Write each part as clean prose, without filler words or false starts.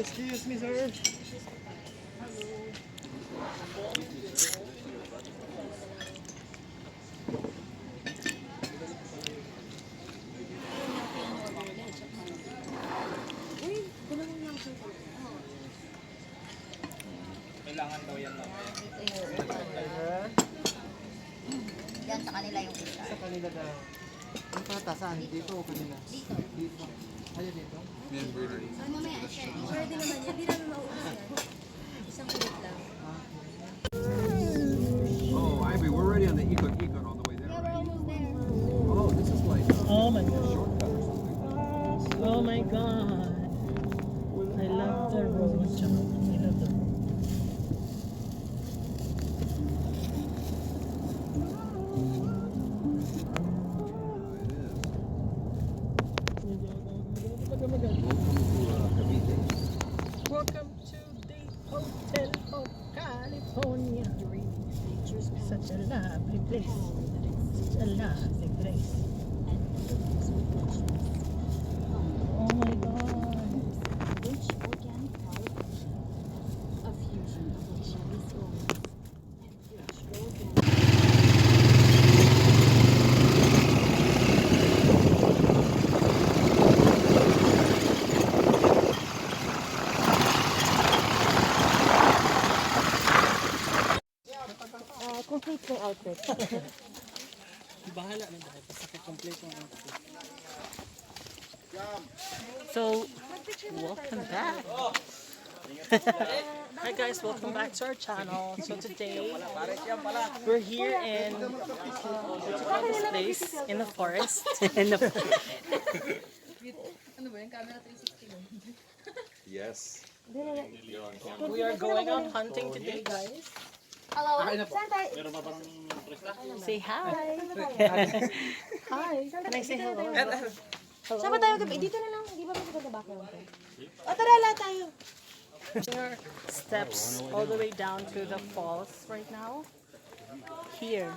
Excuse me, sir. Kailangan daw yan mamaya. Yan sa kanila yung isa. Sa kanila daw. Ang pata, saan? Dito o kanila? Dito. Dito. Ayun dito? Ay, mamaya, share. Pwede naman yan. Hindi namin maubos yan. Isang kulit lang. Oh, Ivy, we're already on the Econ on the way there. Yeah, we're almost there. Oh, this is like Oh my God. a shortcut or something. Oh my God. I love the road. I love the road. Welcome to the Hotel of California. Such a lovely place. Such a lovely place. Oh my God. Rich organic product. A fusion of luxurious oils and rich organic. Complete yung outfit. Bahala na dahil basta complete yung outfit. So, welcome back. Hi guys, welcome back to our channel. So today, we're here in what you call this place? In the forest. In the Yes. we are going out hunting today, guys. Hello? Saan tayo? Say hi. Hi. Can I say hello? Saan ba tayo gabi? Dito na lang. Di ba mas ganda background ko? O tara, lahat tayo. There are steps all the way down to the falls right now. Here.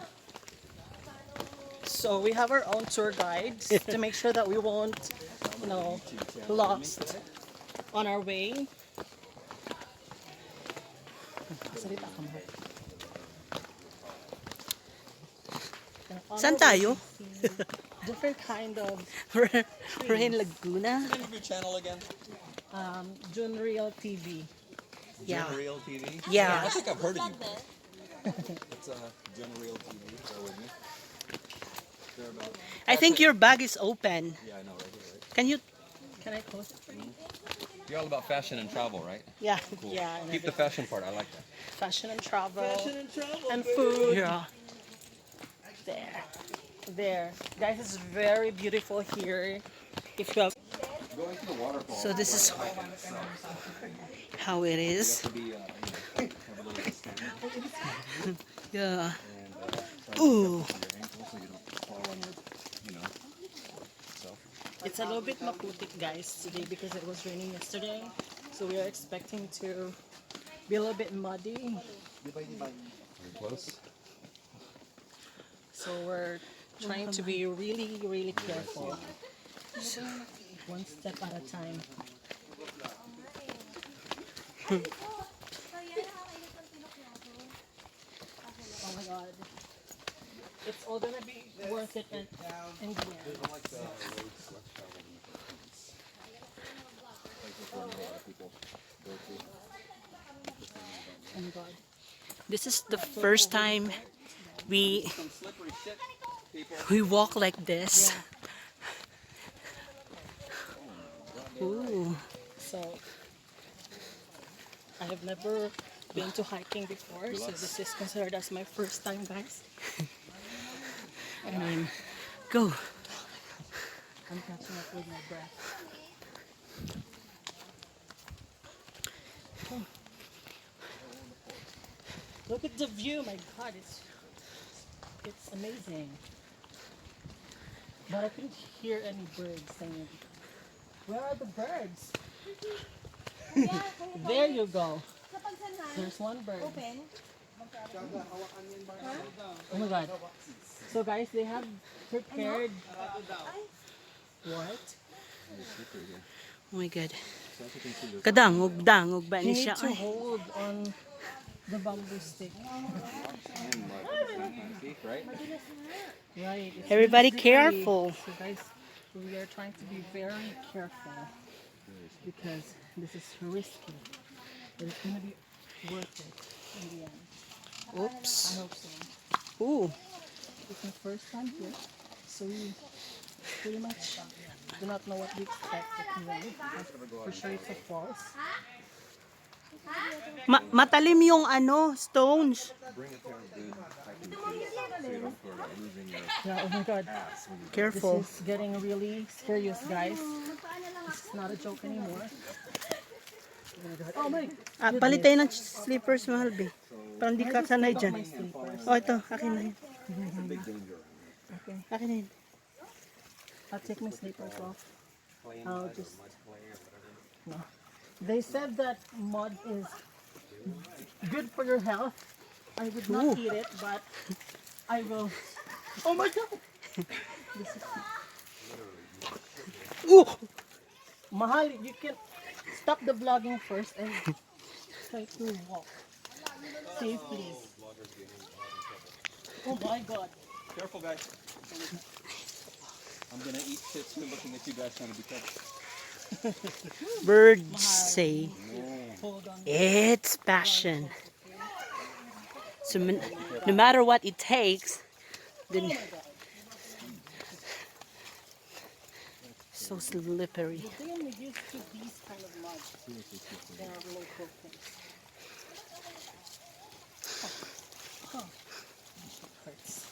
So we have our own tour guides to make sure that we won't, lost on our way. Salita ka mo. Saan tayo? Different kind of We're in Laguna. What is your channel again? June Real TV. Yeah. Real TV? Yeah. I think I've heard of you. It's Real TV. Bear with me. They're about. I think your bag is open. Yeah, I know, right here, right? Can I close it for you? You're all about fashion and travel, right? Yeah. Cool. Yeah. And Keep the fashion part. I like that. fashion and travel. And food. Yeah. There. Guys, it's very beautiful here. If you have Going to the waterfall. So this is how it is. to be, have a little discount. Yeah. And Ooh. your ankle so you don't fall on your, So. it's a little bit maputik, guys, today because it was raining yesterday. So we are expecting to be a little bit muddy. Very close. So we're trying to be really, really careful. One step at a time. Oh my God. It's all gonna be worth it in the end. Like the roads less traveled in the Philippines. Places where a lot of people go to. Oh my God. This is the first time we Some slippery shit, people. walk like this. Ooh. So I have never been to hiking before, so this is considered as my first time, guys. And then go. I'm catching up with my breath. Oh. Look at the view, my God, it's amazing. But I couldn't hear any birds singing. Where are the birds? There you go. Sa pagsanhan, There's one bird. open. Oh my God. So guys, they have prepared what? Oh my God. Kadangog-dangog ba You ni need siya? to Ay. hold on the bamboo stick. And mud sometimes, see, right? Right. It's Everybody really slippery. careful. So guys, we are trying to be very careful because this is risky. But it's gonna be worth it in the end. I Oops. hope so. Ooh. It's my first time here, so we pretty much do not know what we expect. For sure it's a falls. Matalim yung ano, stones. Bring a pair of good hiking shoes so you don't feel like losing your Yeah, oh my god. ass when you Careful. This is getting really serious, guys. This is not a joke anymore. Oh my god. Palit tayo ng slippers, mahal, be. Parang di ka sanay dyan. My slippers. Oh, ito. Akin na yun. big danger. Okay, Akin na yun. I'll take my slippers off. I'll just. No. They said that mud is good for your health. I would not eat it, but I will. Oh my god! This is... Ooh! Mahal, you can stop the vlogging first and try to walk safely. Oh my god. Careful, guys. I'm gonna eat shit too looking at you guys trying to be careful. Birds say Hold on. it's passion. So no matter what it takes, then so slippery. They only used to these kind of mud. They are local things. Oh. It hurts.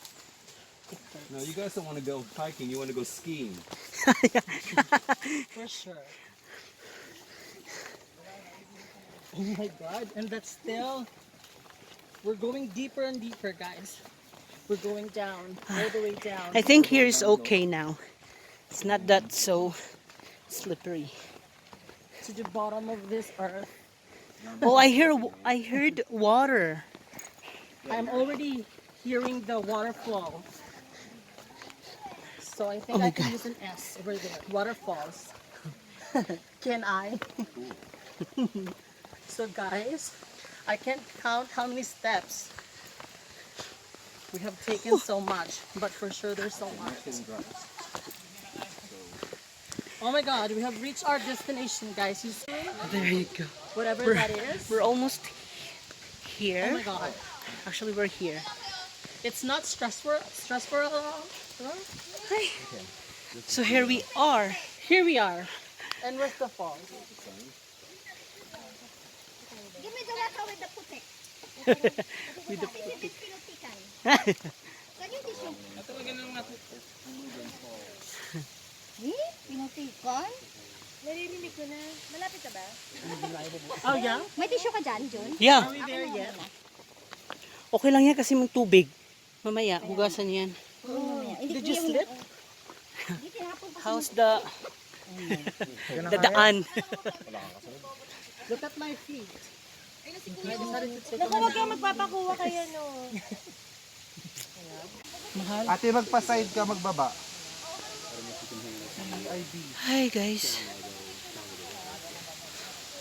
It hurts. No, you guys don't want to go hiking. You want to go skiing. For sure. Oh my god, and that's still, we're going deeper and deeper, guys. We're going down, all the way down. I think here is okay now. It's not that so slippery. To the bottom of this earth. Oh, I heard water. I'm already hearing the water flow. So I think Oh my I can God. use an S over there. Waterfalls. Can I? So guys, I can't count how many steps we have taken so much, but for sure there's so much. Oh my god, we have reached our destination, guys. You see? There you go. Whatever that is. We're almost Oh here. my god. Actually, we're here. It's not stressful at all. Hi. So here we are. Here we are. And where's the falls? Give me the water with the putik. With the This is pinutikan. Can you tissue? Pinutikan? Naririnig ko na. Malapit ka ba? Oh yeah? May tissue ka dyan, Jun? Yeah. Are we there yet? Okay lang yan kasi mong tubig. Mamaya, hugasan yan. Did you slip? How's the daan? Look at my feet. I decided to take Naku, wag kang magpapakuha kaya no. Mahal. Ate, magpa-side ka, magbaba. Hi guys.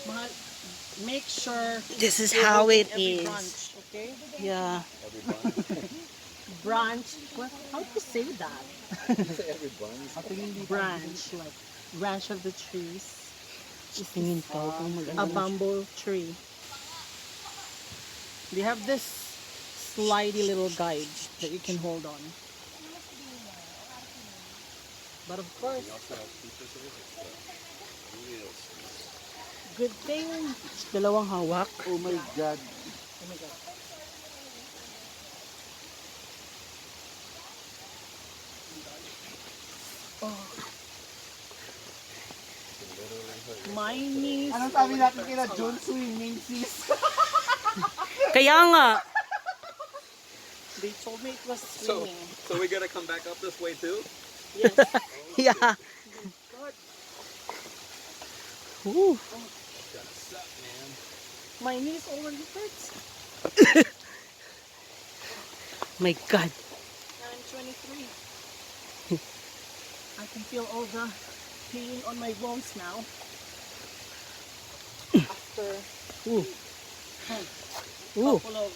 Mahal. Make sure This is you how hold it every is. branch, okay? Yeah. Branch. What? How do you say that? Branch, like branch of the trees. Tingin pa ako kung A bamboo tree. We have this slidey little guide that you can hold on. But of course, good thing. Dalawang hawak. Oh my God. Oh my God. My knees. Anong sabi natin kila John? Swimming, sis. Kaya nga. They told me it was swimming. So we gotta come back up this way too? Yes. Yeah. Ooh. My knees already hurts. My God. I'm 23. I can feel all the pain on my bones now. after Ooh. a Ooh. couple of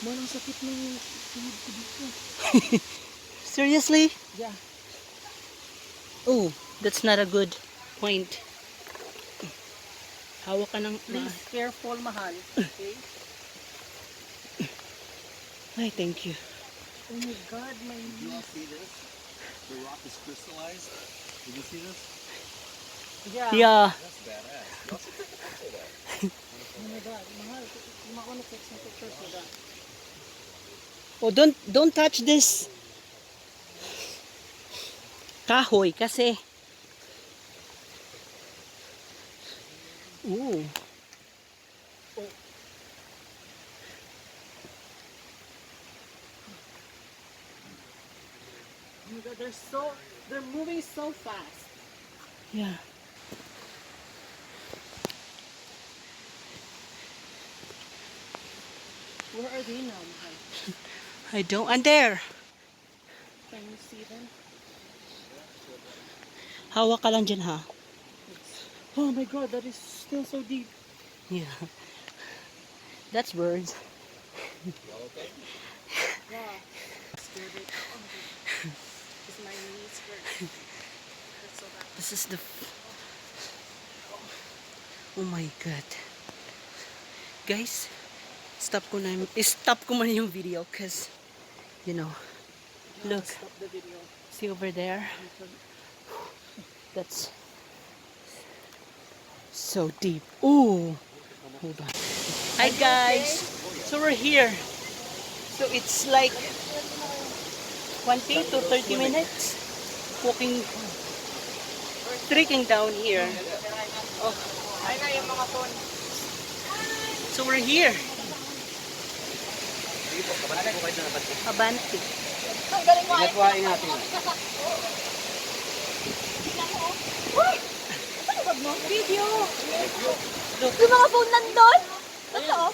Manang sakit ng tuhod ko dito. Seriously? Yeah. Oh, that's not a good point. Hawak ka ng... Please, careful, mahal. Okay? Ay, thank you. Oh my God, my Do you all see this? The rock is crystallized. Did you see this? Yeah. Yeah. That's badass. You also take a picture of that. Oh my God, mahal. I'm not gonna take some pictures of that. Oh, don't touch this kahoy kasi. Ooh. Oh my God, they're moving so fast. Yeah. Where are they now, mahal? I don't... And there. Can you see them? Hawak ka lang dyan, ha? Oh my God, that is still so deep. Yeah. That's birds. Yeah. Scared it. Oh my God. It's my knees hurt. That's so bad. This is the... Oh my God. Guys, stop ko muna yung video cause, you know, look, Stop the video. see over there? That's so deep. Ooh. Hold on. Hi guys. So we're here. So it's like 20 to 30 minutes walking, trekking down here. Oh. So we're here. Abante. Ingat po, ingat. Video. Yung mga phone nandun? Totoo?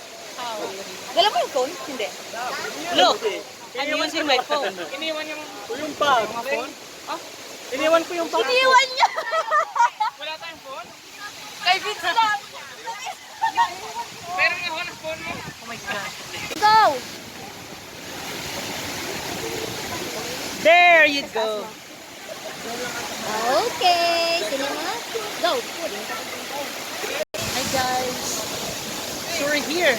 Dala mo yung phone? Hindi. Look, I'm using my phone. Iniwan yung bag. Phone? Iniwan ko yung bag. Iniwan niya. Wala tayong phone? Kay Vince lang. Meron ako ng phone mo. Oh my God. Go. There you go. Okay. Sige na. Go. Hi guys. So we're here.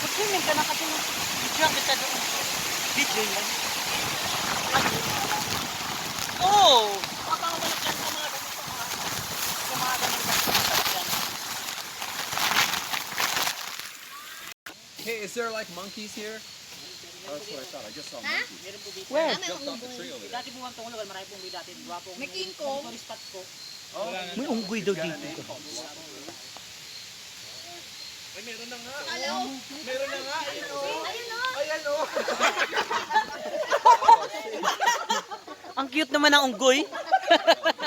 Mag-swimming ka na kasi video kita doon. Video yan. Oh! Hey, is there like monkeys here? Oh, that's what I thought. I just saw monkeys. Where? Jumped off the tree over there. May king ko. May unggoy daw dito. Ang cute naman ng unggoy.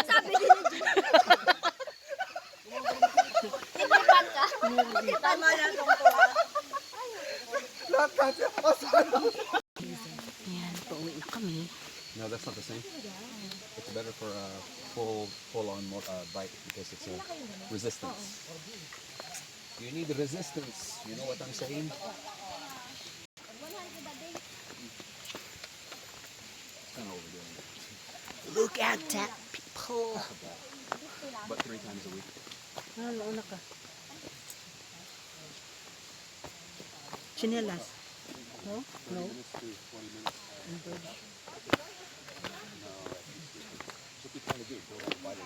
Sabi din ni Jun. Tipan ka. Tama na itong tuwa. Ayan, pauwi na kami. No, that's not the same. It's better for a full-on bike because it's a resistance. You need resistance. You know what I'm saying? Kind of overdoing it, Look at that people. but 3 times a week. Ah, nauna ka. Chinelas. No? No. What you trying to do? Go out and buy a